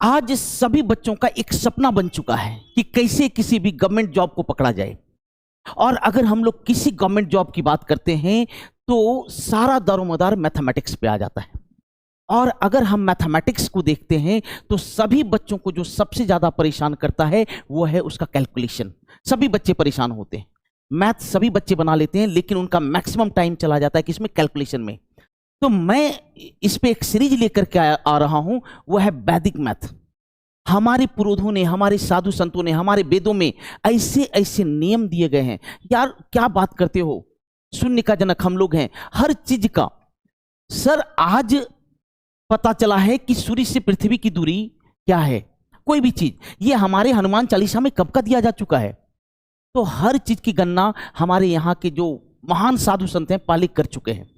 आज सभी बच्चों का एक सपना बन चुका है कि कैसे किसी भी गवर्नमेंट जॉब को पकड़ा जाए। और अगर हम लोग किसी गवर्नमेंट जॉब की बात करते हैं तो सारा दारोमदार मैथमेटिक्स पे आ जाता है। और अगर हम मैथमेटिक्स को देखते हैं तो सभी बच्चों को जो सबसे ज्यादा परेशान करता है वो है उसका कैलकुलेशन। सभी बच्चे परेशान होते हैं, मैथ सभी बच्चे बना लेते हैं, लेकिन उनका मैक्सिमम टाइम चला जाता है किसमें? कैलकुलेशन में। तो मैं इस पे एक सीरीज लेकर के आ रहा हूं, वो है वैदिक मैथ। हमारे पुरोधों ने, हमारे साधु संतों ने, हमारे वेदों में ऐसे ऐसे नियम दिए गए हैं। यार क्या बात करते हो, शून्य का जनक हम लोग हैं, हर चीज का। सर आज पता चला है कि सूर्य से पृथ्वी की दूरी क्या है, कोई भी चीज, ये हमारे हनुमान चालीसा में कब का दिया जा चुका है। तो हर चीज की गणना हमारे यहाँ के जो महान साधु संत हैं पहले कर चुके हैं।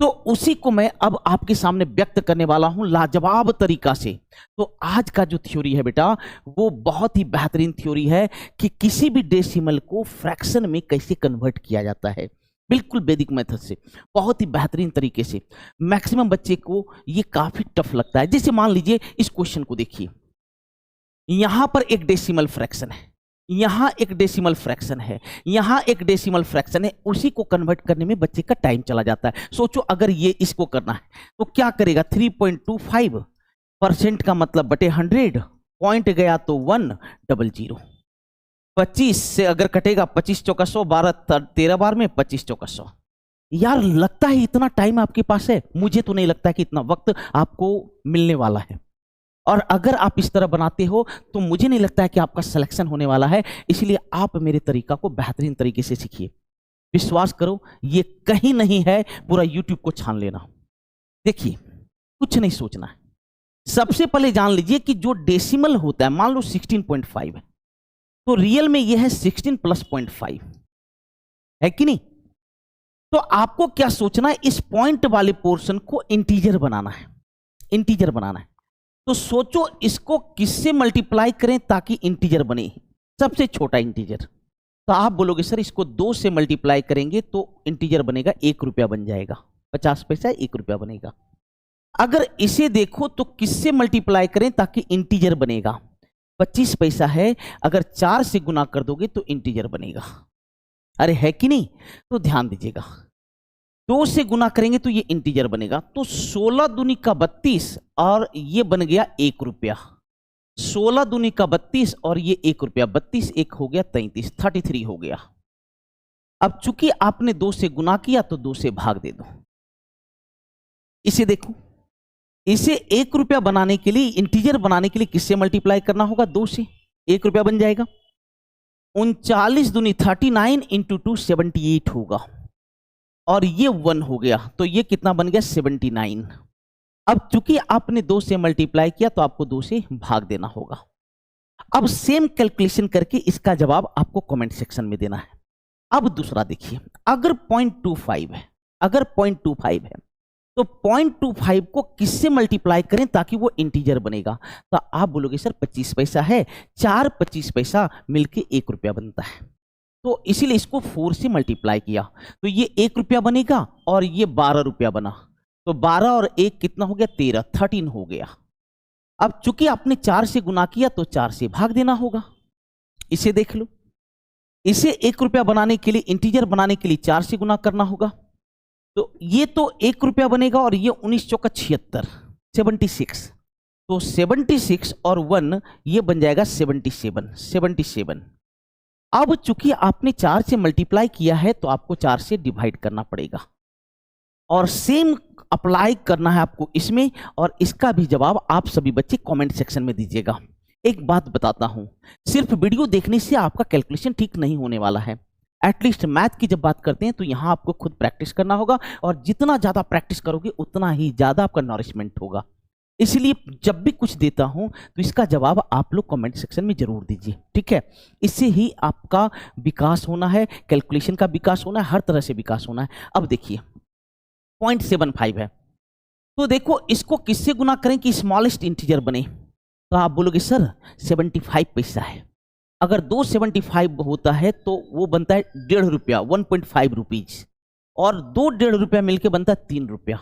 तो उसी को मैं अब आपके सामने व्यक्त करने वाला हूं लाजवाब तरीका से। तो आज का जो थ्योरी है बेटा, वो बहुत ही बेहतरीन थ्योरी है कि किसी भी डेसिमल को फ्रैक्शन में कैसे कन्वर्ट किया जाता है, बिल्कुल वैदिक मेथड से, बहुत ही बेहतरीन तरीके से। मैक्सिमम बच्चे को ये काफी टफ लगता है। जैसे मान लीजिए इस क्वेश्चन को देखिए, यहां पर एक डेसिमल फ्रैक्शन है, यहां एक डेसिमल फ्रैक्शन है, यहां एक डेसिमल फ्रैक्शन है, उसी को कन्वर्ट करने में बच्चे का टाइम चला जाता है। सोचो अगर ये इसको करना है तो क्या करेगा? 3.25% का मतलब बटे 100, पॉइंट गया तो 100। 25 से अगर कटेगा 25 चौका 100, 12 13 बार में 25 चौका 100। यार लगता है इतना टाइम आपके पास है? मुझे तो नहीं लगता कि इतना वक्त आपको मिलने वाला है। और अगर आप इस तरह बनाते हो तो मुझे नहीं लगता है कि आपका सिलेक्शन होने वाला है। इसलिए आप मेरे तरीका को बेहतरीन तरीके से सीखिए। विश्वास करो ये कहीं नहीं है, पूरा यूट्यूब को छान लेना। देखिए कुछ नहीं सोचना है। सबसे पहले जान लीजिए कि जो डेसिमल होता है, मान लो 16.5 है, तो रियल में यह है 16 प्लस 0.5 है कि नहीं? तो आपको क्या सोचना है, इस पॉइंट वाले पोर्शन को इंटीजर बनाना है, इंटीजर बनाना है। तो सोचो इसको किससे मल्टीप्लाई करें ताकि इंटीजर बने? सबसे छोटा इंटीजर। तो आप बोलोगे सर इसको 2 से मल्टीप्लाई करेंगे तो इंटीजर बनेगा, 1 रुपया बन जाएगा, 50 पैसा 1 रुपया बनेगा। अगर इसे देखो तो किससे मल्टीप्लाई करें ताकि इंटीजर बनेगा? 25 पैसा है, अगर 4 से गुना कर दोगे तो इंटीजर बनेगा। अरे है कि नहीं? तो ध्यान दीजिएगा, 2 से गुना करेंगे तो ये इंटीजर बनेगा। तो 16 दूनी का 32 और ये बन गया 1 रुपया। 16 दूनी का 32 और ये 1 रुपया, 32 1 हो गया 33, 33 हो गया। अब चूंकि आपने 2 से गुना किया तो 2 से भाग दे दो। इसे देखो, इसे 1 रुपया बनाने के लिए, इंटीजर बनाने के लिए किससे मल्टीप्लाई करना होगा? 2 से, 1 रुपया बन जाएगा। 39 दूनी 39 इंटू 2 78 होगा, और ये 1 हो गया, तो ये कितना बन गया? 79। अब चूंकि आपने 2 से मल्टीप्लाई किया तो आपको 2 से भाग देना होगा। अब सेम कैलकुलेशन करके इसका जवाब आपको कमेंट सेक्शन में देना है। अब दूसरा देखिए, अगर 0.25 है, अगर 0.25 है तो 0.25 को किससे मल्टीप्लाई करें ताकि वो इंटीजर बनेगा? तो आप बोलोगे सर 25 पैसा है, 4 25 पैसा मिलके 1 रुपया बनता है, तो इसीलिए इसको 4 से मल्टीप्लाई किया तो ये 1 रुपया बनेगा और ये 12 रुपया बना। तो 12 और 1 कितना हो गया? 13, 13 हो गया। अब चूंकि आपने 4 से गुना किया तो 4 से भाग देना होगा। इसे देख लो, इसे 1 रुपया बनाने के लिए, इंटीजर बनाने के लिए 4 से गुना करना होगा, तो ये तो 1 रुपया बनेगा और ये 19 चौका 76, 76। तो 76 और 1 ये बन जाएगा 77, 77। अब चूंकि आपने 4 से मल्टीप्लाई किया है तो आपको 4 से डिवाइड करना पड़ेगा, और सेम अप्लाई करना है आपको इसमें। और इसका भी जवाब आप सभी बच्चे कमेंट सेक्शन में दीजिएगा। एक बात बताता हूं, सिर्फ वीडियो देखने से आपका कैलकुलेशन ठीक नहीं होने वाला है। एटलीस्ट मैथ की जब बात करते हैं तो यहां आपको खुद प्रैक्टिस करना होगा, और जितना ज्यादा प्रैक्टिस करोगे उतना ही ज्यादा आपका नॉरिशमेंट होगा। इसलिए जब भी कुछ देता हूं तो इसका जवाब आप लोग कमेंट सेक्शन में जरूर दीजिए, ठीक है? इससे ही आपका विकास होना है, कैलकुलेशन का विकास होना है, हर तरह से विकास होना है। अब देखिए 0.75 है, तो देखो इसको किससे गुना करें कि स्मॉलेस्ट इंटीजर बने? तो आप बोलोगे सर 75 पैसा है, अगर 275 होता है तो वो बनता है 1.5 रुपया, 1.5 रुपीज, और 2 1.5 रुपया मिलकर बनता है 3 रुपया।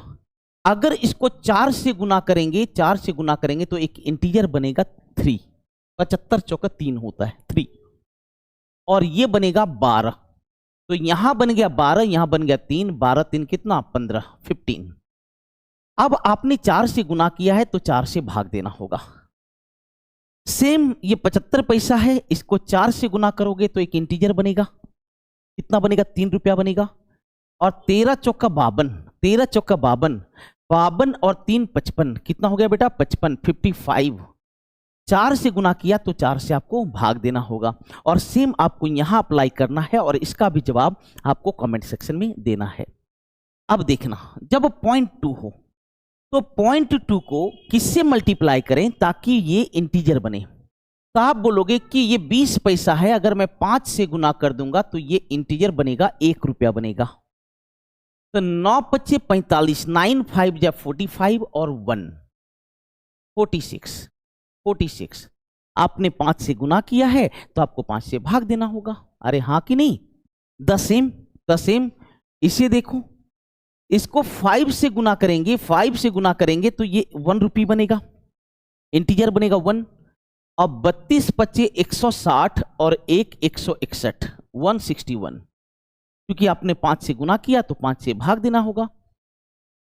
अगर इसको 4 से गुना करेंगे, 4 से गुना करेंगे तो एक इंटीजर बनेगा 3। 75 चौका 3 होता है 3, और ये बनेगा 12। तो यहां बन गया 12, यहां बन गया 3, 12 3 कितना 15, 15। अब आपने 4 से गुना किया है तो 4 से भाग देना होगा। सेम ये 75 पैसा है, इसको 4 से गुना करोगे तो एक इंटीजर बनेगा, कितना बनेगा 3 रुपया बनेगा। और 13 चौका 52, 13 चौका 52, 52 और 3 55, कितना हो गया बेटा 55, 55। 4 से गुना किया तो 4 से आपको भाग देना होगा, और सेम आपको यहां अप्लाई करना है, और इसका भी जवाब आपको कमेंट सेक्शन में देना है। अब देखना, जब 0.2 हो तो 0.2 को किससे मल्टीप्लाई करें ताकि ये इंटीजर बने। तो आप बोलोगे कि ये 20 पैसा है, अगर मैं 5 से गुना कर दूंगा तो ये इंटीजर बनेगा 1 रुपया बनेगा। तो 9 5 45, 9 5 जा 45 और 1 46, 46। आपने 5 से गुना किया है तो आपको 5 से भाग देना होगा। अरे हाँ कि नहीं? The same. इसे देखो, इसको 5 से गुना करेंगे, 5 से गुना करेंगे तो ये 1 रुपी बनेगा, इंटीजर बनेगा 1। अब 32 25 160 और 1 161, 161। क्योंकि आपने 5 से गुना किया तो 5 से भाग देना होगा।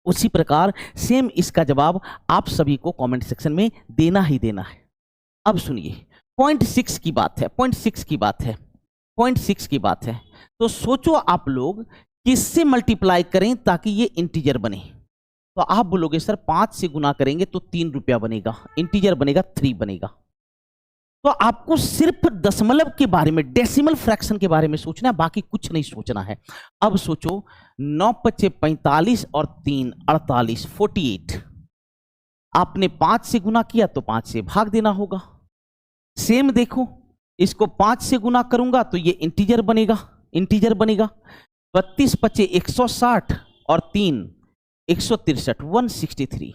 उसी प्रकार सेम इसका जवाब आप सभी को कमेंट सेक्शन में देना ही देना है। अब सुनिए, 0.6 की बात है, 0.6 की बात है, 0.6 की बात है। तो सोचो आप लोग किससे मल्टीप्लाई करें ताकि ये इंटीजर बने। तो आप बोलोगे सर 5 से गुना करेंगे तो 3 रुपया बनेगा, इंटीजर बनेगा 3 बनेगा। तो आपको सिर्फ दशमलव के बारे में, डेसिमल फ्रैक्शन के बारे में सोचना है, बाकी कुछ नहीं सोचना है। अब सोचो 9 5 45 और 3 48, 48। आपने 5 से गुना किया तो 5 से भाग देना होगा। सेम देखो, इसको 5 से गुना करूंगा तो ये इंटीजर बनेगा, इंटीजर बनेगा। 32 25 160 और 3 163, 163।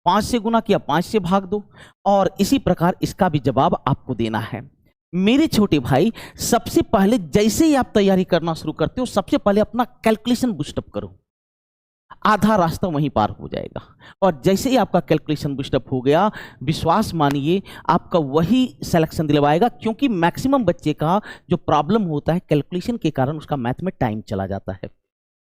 5 से गुना किया 5 से भाग दो, और इसी प्रकार इसका भी जवाब आपको देना है। मेरे छोटे भाई, सबसे पहले जैसे ही आप तैयारी करना शुरू करते हो, सबसे पहले अपना कैलकुलेशन बूस्टअप करो, आधा रास्ता वहीं पार हो जाएगा। और जैसे ही आपका कैलकुलेशन बूस्टअप हो गया, विश्वास मानिए आपका वही सिलेक्शन दिलवाएगा, क्योंकि मैक्सिमम बच्चे का जो प्रॉब्लम होता है कैलकुलेशन के कारण, उसका मैथ में टाइम चला जाता है,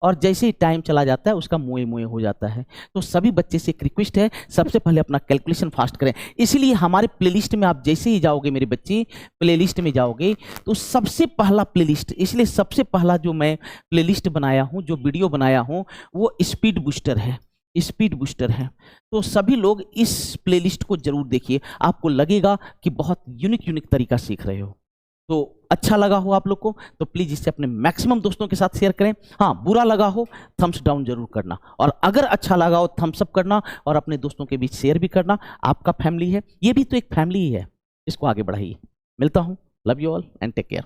और जैसे ही टाइम चला जाता है उसका मुए मुए हो जाता है। तो सभी बच्चे से एक रिक्वेस्ट है, सबसे पहले अपना कैलकुलेशन फास्ट करें। इसलिए हमारे प्लेलिस्ट में आप जैसे ही जाओगे, मेरे बच्चे प्लेलिस्ट में जाओगे तो सबसे पहला प्लेलिस्ट, इसलिए सबसे पहला जो मैं प्लेलिस्ट बनाया हूं, जो वीडियो बनाया हूं, वो स्पीड बूस्टर है, स्पीड बूस्टर है। तो सभी लोग इस प्लेलिस्ट को जरूर देखिए, आपको लगेगा कि बहुत यूनिक तरीका सीख रहे हो। तो अच्छा लगा हो आप लोग को तो प्लीज इसे अपने मैक्सिमम दोस्तों के साथ शेयर करें। हाँ, बुरा लगा हो थम्स डाउन जरूर करना, और अगर अच्छा लगा हो थम्स अप करना, और अपने दोस्तों के बीच शेयर भी करना। आपका फैमिली है, ये भी तो एक फैमिली ही है, इसको आगे बढ़ाइए। मिलता हूं, love you all and take care.